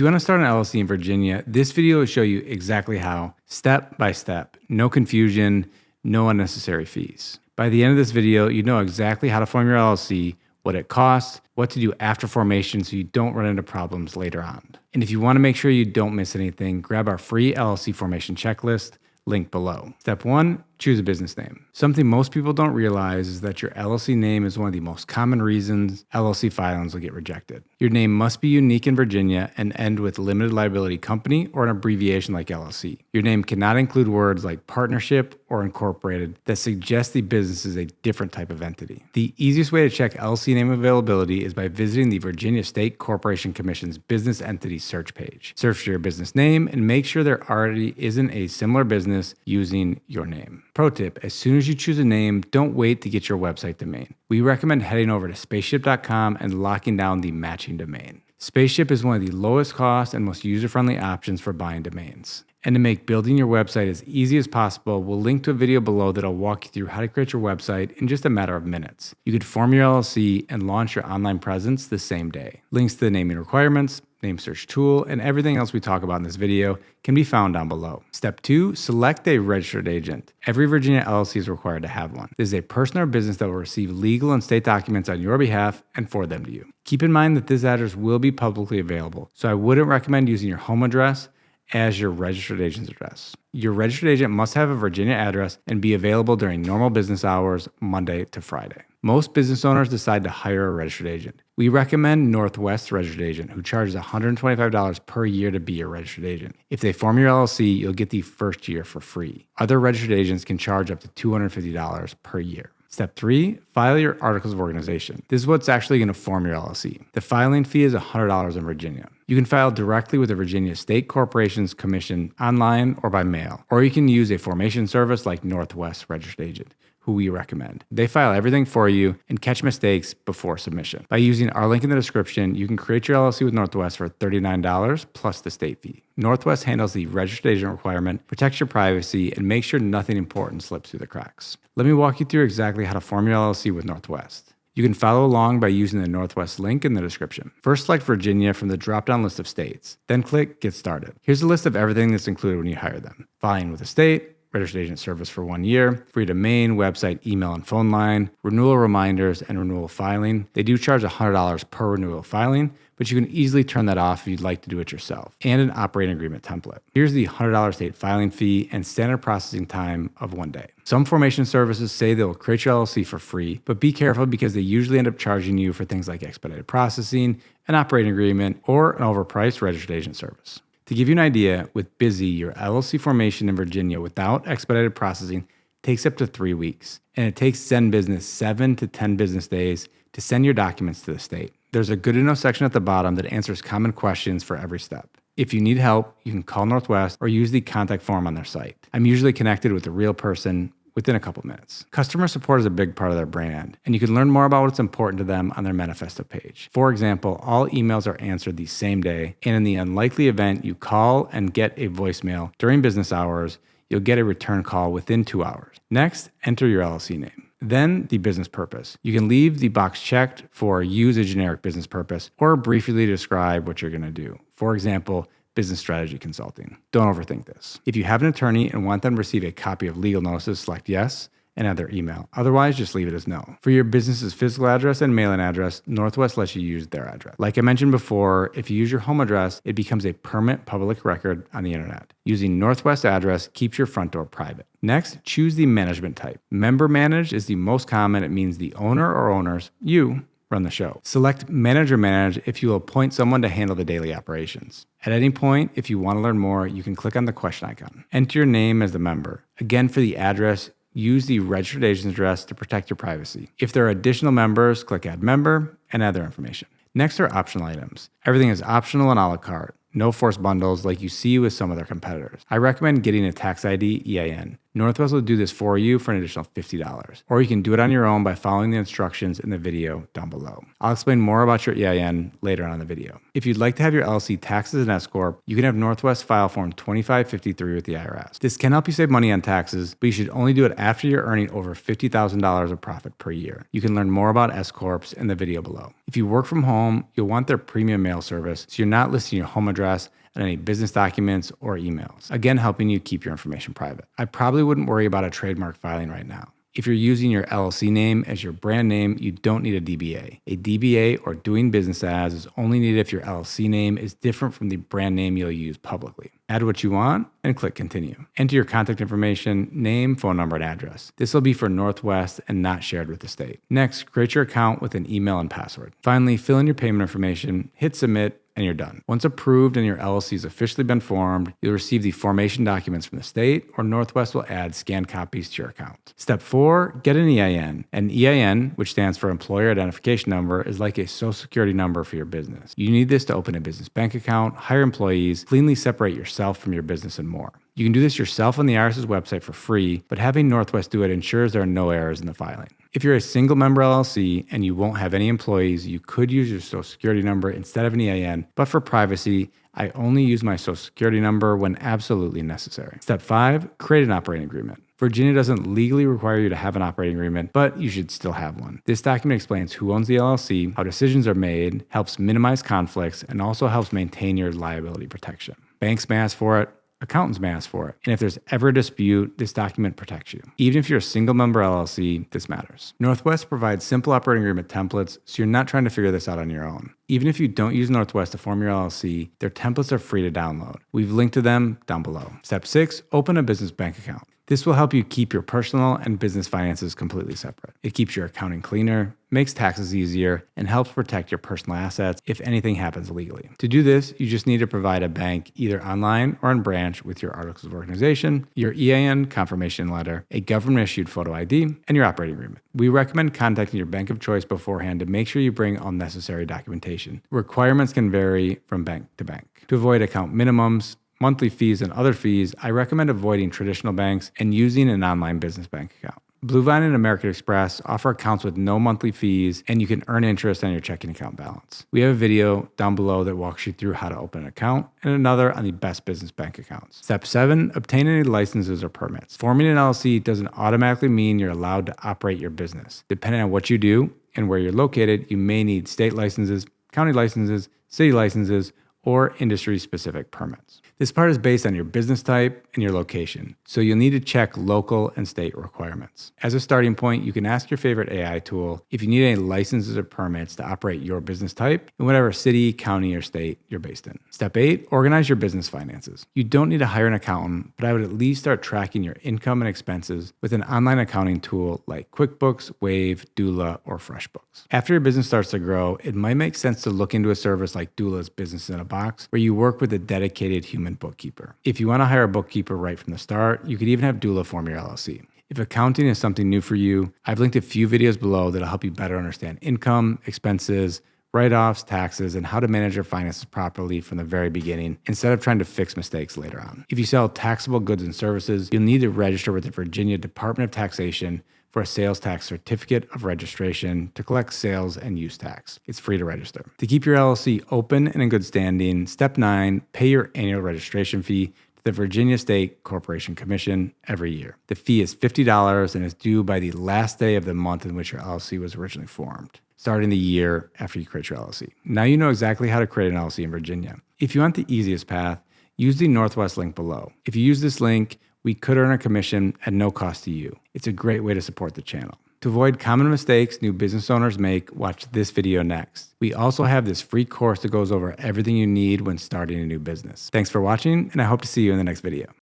you want to start an LLC in Virginia, this video will show you exactly how, step by step, no confusion, no unnecessary fees. By the end of this video, you know exactly how to form your LLC, what it costs, what to do after formation so you don't run into problems later on. And if you want to make sure you don't miss anything, grab our free LLC formation checklist, link below. Step 1, choose a business name. Something most people don't realize is that your LLC name is one of the most common reasons LLC filings will get rejected. Your name must be unique in Virginia and end with limited liability company or an abbreviation like LLC. Your name cannot include words like partnership or incorporated that suggest the business is a different type of entity. The easiest way to check LLC name availability is by visiting the Virginia State Corporation Commission's business entity search page. Search for your business name and make sure there already isn't a similar business using your name. Pro tip, as soon as you choose a name, don't wait to get your website domain. We recommend heading over to spaceship.com and locking down the matching domain. Spaceship is one of the lowest cost and most user-friendly options for buying domains. And to make building your website as easy as possible, we'll link to a video below that'll walk you through how to create your website in just a matter of minutes. You could form your LLC and launch your online presence the same day. Links to the naming requirements, name search tool, and everything else we talk about in this video can be found down below. Step 2, select a registered agent. Every Virginia LLC is required to have one. This is a person or business that will receive legal and state documents on your behalf and forward them to you. Keep in mind that this address will be publicly available, so I wouldn't recommend using your home address as your registered agent's address. Your registered agent must have a Virginia address and be available during normal business hours, Monday to Friday. Most business owners decide to hire a registered agent. We recommend Northwest Registered Agent, who charges $125 per year to be your registered agent. If they form your LLC, you'll get the first year for free. Other registered agents can charge up to $250 per year. Step 3, file your articles of organization. This is what's actually going to form your LLC. The filing fee is $100 in Virginia. You can file directly with the Virginia State Corporations Commission online or by mail, or you can use a formation service like Northwest Registered Agent, who we recommend. They file everything for you and catch mistakes before submission. By using our link in the description, you can create your LLC with Northwest for $39 plus the state fee. Northwest handles the registered agent requirement, protects your privacy, and makes sure nothing important slips through the cracks. Let me walk you through exactly how to form your LLC with Northwest. You can follow along by using the Northwest link in the description. First, select Virginia from the drop-down list of states. Then click Get Started. Here's a list of everything that's included when you hire them. Filing with a state, registered agent service for 1 year, free domain, website, email, and phone line, renewal reminders, and renewal filing. They do charge $100 per renewal filing, but you can easily turn that off if you'd like to do it yourself, and an operating agreement template. Here's the $100 state filing fee and standard processing time of 1 day. Some formation services say they'll create your LLC for free, but be careful because they usually end up charging you for things like expedited processing, an operating agreement, or an overpriced registered agent service. To give you an idea, with Busy, your LLC formation in Virginia without expedited processing takes up to 3 weeks, and it takes Send Business 7 to 10 business days to send your documents to the state. There's a good to know section at the bottom that answers common questions for every step. If you need help, you can call Northwest or use the contact form on their site. I'm usually connected with a real person within a couple minutes. Customer support is a big part of their brand, and you can learn more about what's important to them on their manifesto page. For example, all emails are answered the same day, and in the unlikely event you call and get a voicemail during business hours, you'll get a return call within 2 hours. Next, enter your LLC name. Then the business purpose. You can leave the box checked for use a generic business purpose or briefly describe what you're going to do. For example, business strategy consulting. Don't overthink this. If you have an attorney and want them to receive a copy of legal notices, select yes and add their email. Otherwise, just leave it as no. For your business's physical address and mailing address, Northwest lets you use their address. Like I mentioned before, if you use your home address, it becomes a permanent public record on the internet. Using Northwest address keeps your front door private. Next, choose the management type. Member managed is the most common. It means the owner or owners, you, run the show. Select Manager Manage if you will appoint someone to handle the daily operations. At any point, if you want to learn more, you can click on the question icon. Enter your name as the member. Again, for the address, use the registered agent's address to protect your privacy. If there are additional members, click Add Member and add their information. Next are optional items. Everything is optional and a la carte. No forced bundles like you see with some of their competitors. I recommend getting a tax ID EIN. Northwest will do this for you for an additional $50. Or you can do it on your own by following the instructions in the video down below. I'll explain more about your EIN later on in the video. If you'd like to have your LLC taxed as an S Corp, you can have Northwest file Form 2553 with the IRS. This can help you save money on taxes, but you should only do it after you're earning over $50,000 of profit per year. You can learn more about S Corps in the video below. If you work from home, you'll want their premium mail service, so you're not listing your home address and any business documents or emails, again helping you keep your information private. I probably wouldn't worry about a trademark filing right now. If you're using your LLC name as your brand name, you don't need a DBA. A DBA, or doing business as, is only needed if your LLC name is different from the brand name you'll use publicly. Add what you want and click continue. Enter your contact information, name, phone number, and address. This will be for Northwest and not shared with the state. Next, create your account with an email and password. Finally, fill in your payment information, hit submit, and you're done. Once approved and your LLC has officially been formed, you'll receive the formation documents from the state, or Northwest will add scanned copies to your account. Step 4, get an EIN. An EIN, which stands for Employer Identification Number, is like a social security number for your business. You need this to open a business bank account, hire employees, cleanly separate yourself from your business, and more. You can do this yourself on the IRS's website for free, but having Northwest do it ensures there are no errors in the filing. If you're a single member LLC and you won't have any employees, you could use your social security number instead of an EIN, but for privacy, I only use my social security number when absolutely necessary. Step 5, create an operating agreement. Virginia doesn't legally require you to have an operating agreement, but you should still have one. This document explains who owns the LLC, how decisions are made, helps minimize conflicts, and also helps maintain your liability protection. Banks may ask for it, accountants may ask for it, and if there's ever a dispute, this document protects you. Even if you're a single member LLC, this matters. Northwest provides simple operating agreement templates, so you're not trying to figure this out on your own. Even if you don't use Northwest to form your LLC, their templates are free to download. We've linked to them down below. Step 6, open a business bank account. This will help you keep your personal and business finances completely separate. It keeps your accounting cleaner, makes taxes easier, and helps protect your personal assets if anything happens legally. To do this, you just need to provide a bank either online or in branch with your articles of organization, your EIN confirmation letter, a government-issued photo ID, and your operating agreement. We recommend contacting your bank of choice beforehand to make sure you bring all necessary documentation. Requirements can vary from bank to bank. To avoid account minimums, monthly fees, and other fees, I recommend avoiding traditional banks and using an online business bank account. Bluevine and American Express offer accounts with no monthly fees, and you can earn interest on your checking account balance. We have a video down below that walks you through how to open an account, and another on the best business bank accounts. Step 7, obtain any licenses or permits. Forming an LLC doesn't automatically mean you're allowed to operate your business. Depending on what you do and where you're located, you may need state licenses, county licenses, city licenses, or industry-specific permits. This part is based on your business type and your location, so you'll need to check local and state requirements. As a starting point, you can ask your favorite AI tool if you need any licenses or permits to operate your business type in whatever city, county, or state you're based in. Step 8, organize your business finances. You don't need to hire an accountant, but I would at least start tracking your income and expenses with an online accounting tool like QuickBooks, Wave, Doola, or FreshBooks. After your business starts to grow, it might make sense to look into a service like Doola's Business in a Box, where you work with a dedicated human bookkeeper. If you want to hire a bookkeeper right from the start, you could even have Doola form your LLC. If accounting is something new for you, I've linked a few videos below that'll help you better understand income, expenses, write-offs, taxes, and how to manage your finances properly from the very beginning instead of trying to fix mistakes later on. If you sell taxable goods and services, you'll need to register with the Virginia Department of Taxation for a sales tax certificate of registration to collect sales and use tax. It's free to register. To keep your LLC open and in good standing, Step 9, pay your annual registration fee to the Virginia State Corporation Commission every year. The fee is $50 and is due by the last day of the month in which your LLC was originally formed, starting the year after you create your LLC. Now you know exactly how to create an LLC in Virginia. If you want the easiest path, use the Northwest link below. If you use this link, we could earn a commission at no cost to you. It's a great way to support the channel. To avoid common mistakes new business owners make, watch this video next. We also have this free course that goes over everything you need when starting a new business. Thanks for watching, and I hope to see you in the next video.